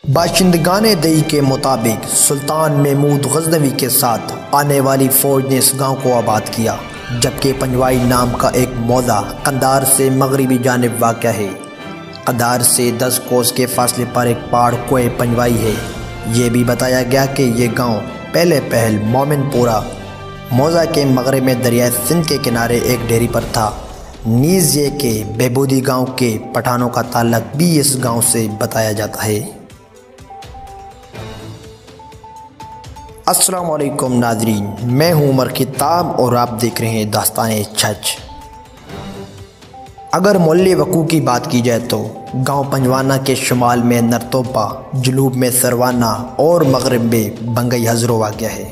बाशिंदगान दई के मुताबिक सुल्तान महमूद गज़नवी के साथ आने वाली फ़ौज ने इस गाँव को आबाद किया, जबकि पंजवाई नाम का एक मौज़ा कंधार से मगरबी जानिब वाक़या है। कंधार से 10 कोस के फासले पर एक पहाड़ कोए पंजवाई है। ये भी बताया गया कि ये गांव पहले पहल मोमिनपुरा मौज़ा के मगरब में दरिया सिंध के किनारे एक डेरी पर था। नीज़ ये के बहबूदी गांव के पठानों का ताल्लुक भी इस गांव से बताया जाता है। अस्सलाम वालेकुम नाज़रीन, मैं हूँ उमर खिताब और आप देख रहे हैं दास्तान छछ। अगर मोहल्ले वकू की बात की जाए तो गांव पंजवाना के शुमाल में नरतोपा, जनूब में सरवाना और मगरब में बंगई हज़रो वाक़या है।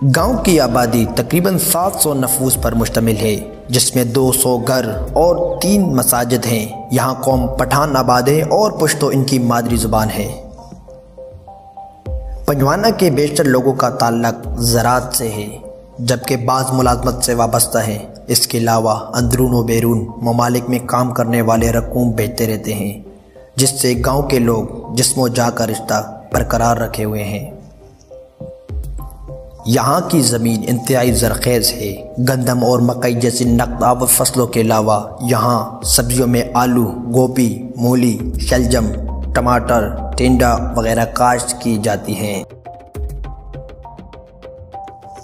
गांव की आबादी तकरीबन 700 नफूस पर मुश्तमिल है, जिसमें 200 घर और 3 मसाजिद हैं। यहाँ कौम पठान आबाद है और पुश्तो इनकी मादरी ज़ुबान है। पंजवाना के बेशतर लोगों का ताल्लुक ज़राअत से है, जबकि बाज़ मुलाज़मत से वाबस्ता है। इसके अलावा अंदरून व बैरून ममालिक में काम करने वाले रकूम भेजते रहते हैं, जिससे गांव के लोग जिस्मो जा का रिश्ता बरकरार रखे हुए हैं। यहाँ की ज़मीन इंतहाई ज़रख़ेज़ है। गंदम और मकई जैसी नक़द फसलों के अलावा यहाँ सब्जियों में आलू, गोभी, मूली, शलजम, टमाटर, टिंडा वगैरह काश्त की जाती हैं।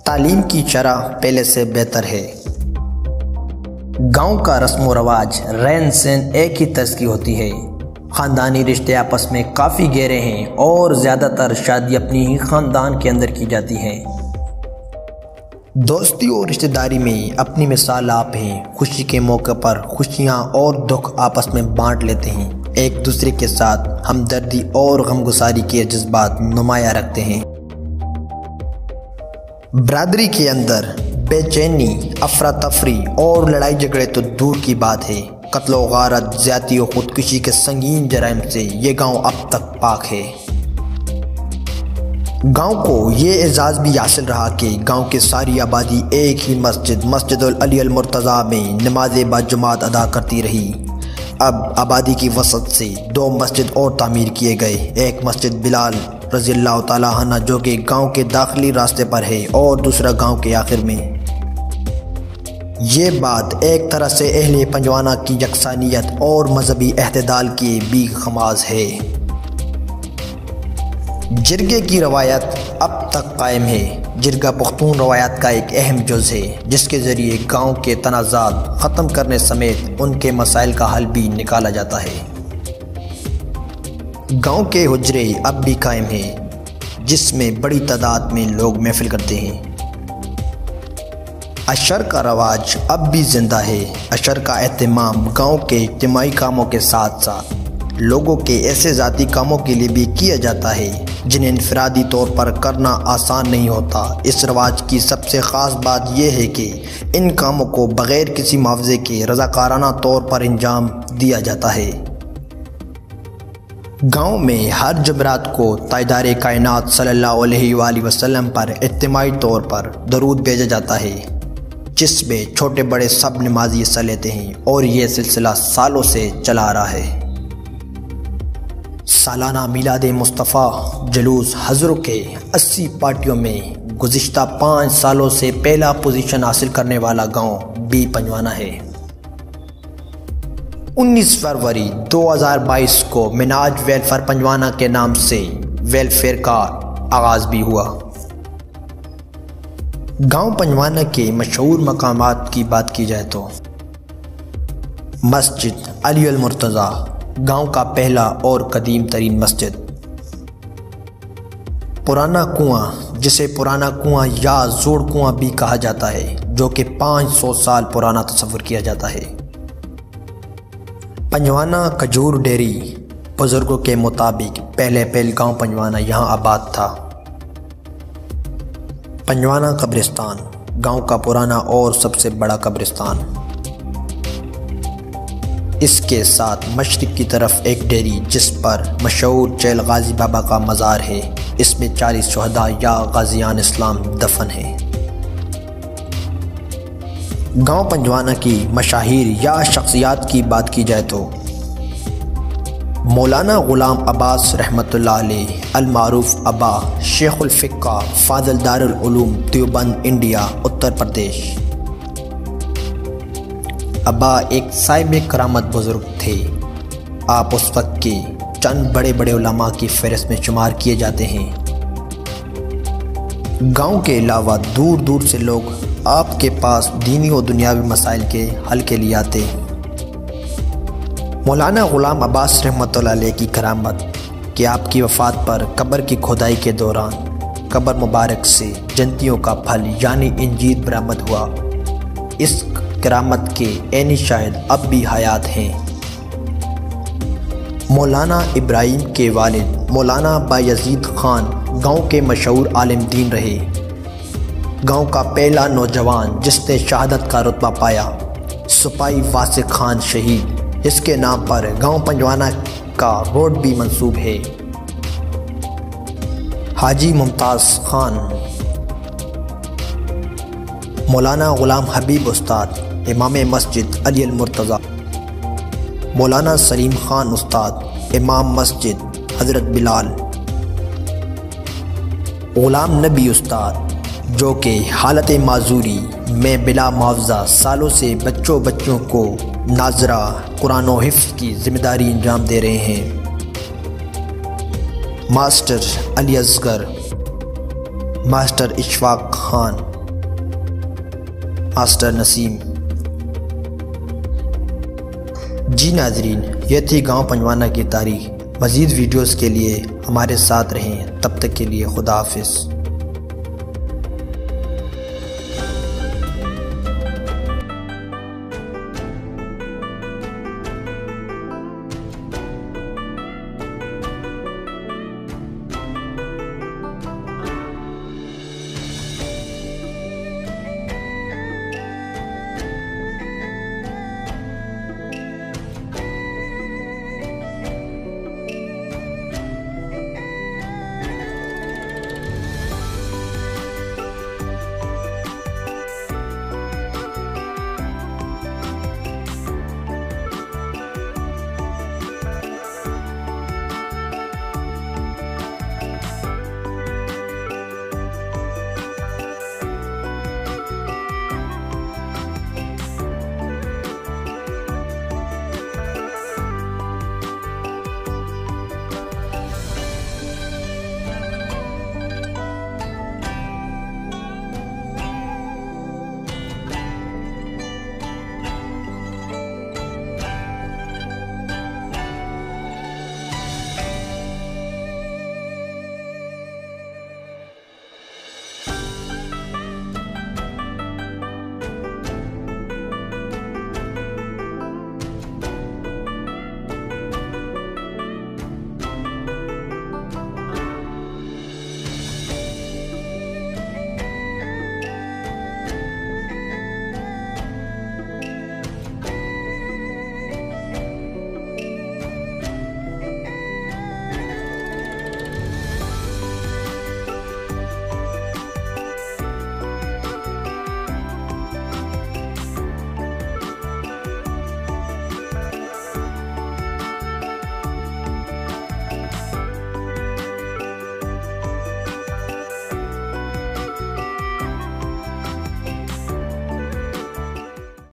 तालीम की शरह पहले से बेहतर है। गांव का रस्म व रवाज, रहन सहन एक ही तर्ज की होती है। ख़ानदानी रिश्ते आपस में काफ़ी गहरे हैं और ज़्यादातर शादी अपनी ही ख़ानदान के अंदर की जाती हैं। दोस्ती और रिश्तेदारी में अपनी मिसाल आप हैं। खुशी के मौके पर खुशियाँ और दुख आपस में बांट लेते हैं। एक दूसरे के साथ हमदर्दी और गमगुसारी के जज्बात नुमाया रखते हैं। बरादरी के अंदर बेचैनी, अफरा तफरी और लड़ाई झगड़े तो दूर की बात है। कत्ल व गारत, ज़्यादती और ख़ुदकुशी के संगीन जराइम से ये गांव अब तक पाक है। गांव को ये एजाज़ भी हासिल रहा कि गांव की सारी आबादी एक ही मस्जिद अली अल मुर्तज़ा में नमाज बाजुमात अदा करती रही। अब आबादी की वसत से 2 मस्जिद और तामीर किए गए। एक मस्जिद बिलाल रज़ियल्लाहु ताला अन्हु जो कि गांव के दाखिली रास्ते पर है और दूसरा गांव के आखिर में। ये बात एक तरह से अहले पंजवाना की यकसानियत और मजहबी अहतदाल की भी खमाज है। जिरगे की रवायत अब तक कायम है। जिरगा पुख्तून रवायत का एक अहम जुज़ है, जिसके ज़रिए गांव के तनाज़ात ख़त्म करने समेत उनके मसाइल का हल भी निकाला जाता है। गांव के हुजरे अब भी कायम हैं, जिसमें बड़ी तादाद में लोग महफिल करते हैं। अशर का रवाज अब भी ज़िंदा है। अशर का एहतमाम गांव के इज्तिमाई कामों के साथ साथ लोगों के ऐसे ज़ाती कामों के लिए भी किया जाता है जिन्हें इनफरादी तौर पर करना आसान नहीं होता। इस रवाज की सबसे ख़ास बात यह है कि इन कामों को बग़ैर किसी मुआवजे के रज़ाकाराना तौर पर अंजाम दिया जाता है। गांव में हर जुमेरात को ताजदार कायनात सल्लल्लाहु अलैहि वसल्लम पर इज्तिमाई तौर पर दरूद भेजा जाता है, जिसमें छोटे बड़े सब नमाजी हिस्सा लेते हैं और ये सिलसिला सालों से चला आ रहा है। सालाना मिलाद मुस्तफ़ा जुलूस हज़रों के 80 पार्टियों में गुज़िश्ता 5 सालों से पहला पोजीशन हासिल करने वाला गांव भी पंजवाना है। 19 फरवरी 2022 को मिनाज वेलफेयर पंजवाना के नाम से वेलफेयर का आगाज़ भी हुआ। गांव पंजवाना के मशहूर मकामात की बात की जाए तो मस्जिद अली अल मुर्तज़ा, गांव का पहला और कदीम तरीन मस्जिद। पुराना कुआं, जिसे पुराना कुआं या जोड़ कुआं भी कहा जाता है, जो कि 500 साल पुराना तस्वुर किया जाता है। पंजवाना खजूर डेरी, बुजुर्गों के मुताबिक पहले गांव पंजवाना यहाँ आबाद था। पंजवाना कब्रिस्तान, गांव का पुराना और सबसे बड़ा कब्रिस्तान। इसके साथ मशरिक की तरफ एक डेरी, जिस पर मशहूर चैल गाजी बाबा का मज़ार है। इसमें 40 शुहदा या गाजियान इस्लाम दफन है। गांव पंजवाना की मशाहिर या शख्सियात की बात की जाए तो मौलाना ग़ुलाम अब्बास रहमतुल्लाह अलैह अल-मारूफ अब्बा शेखुल फ़िक़्ह फ़ाज़िल दारुल उलूम देवबंद इंडिया उत्तर प्रदेश। अब्बा एक साहिब करामत बुज़ुर्ग थे। आप उस वक्त के चंद बड़े बड़े उलमा की फ़हरिस्त में शुमार किए जाते हैं। गांव के अलावा दूर दूर से लोग आपके पास दीनी और दुनियावी मसाइल के हल के लिए आते। मौलाना ग़ुलाम अब्बास रहमतुल्लाह अलैह की करामत कि आपकी वफ़ात पर कब्र की खुदाई के दौरान कब्र मुबारक से जन्नतियों का फल यानी इंजीर बरामद हुआ। इस करामत के ऐनी शायद अब भी हयात हैं। मौलाना इब्राहिम के वालिद मौलाना बायजीद ख़ान गांव के मशहूर आलिम दीन रहे। गांव का पहला नौजवान जिसने शहादत का रुतबा पाया सिपाही वासिक खान शहीद, इसके नाम पर गांव पंजवाना का रोड भी मंसूब है। हाजी मुमताज़ खान, मौलाना ग़ुलाम हबीब उस्ताद इमाम मस्जिद अली अल मुर्तज़ा, मौलाना सलीम खान उस्ताद इमाम मस्जिद हज़रत बिलाल, ग़ुलाम नबी उस्ताद जो कि हालत माजूरी में बिला मुआवजा सालों से बच्चों को नाजरा कुरान और हिफ्ज़ की ज़िम्मेदारी अंजाम दे रहे हैं। Master Ali Asghar, master Ishfaq Khan, master Naseem. जी नाजरीन, यह थी गांव पंजवाना की तारीख। मज़ीद वीडियोस के लिए हमारे साथ रहें। तब तक के लिए खुदा हाफिज़।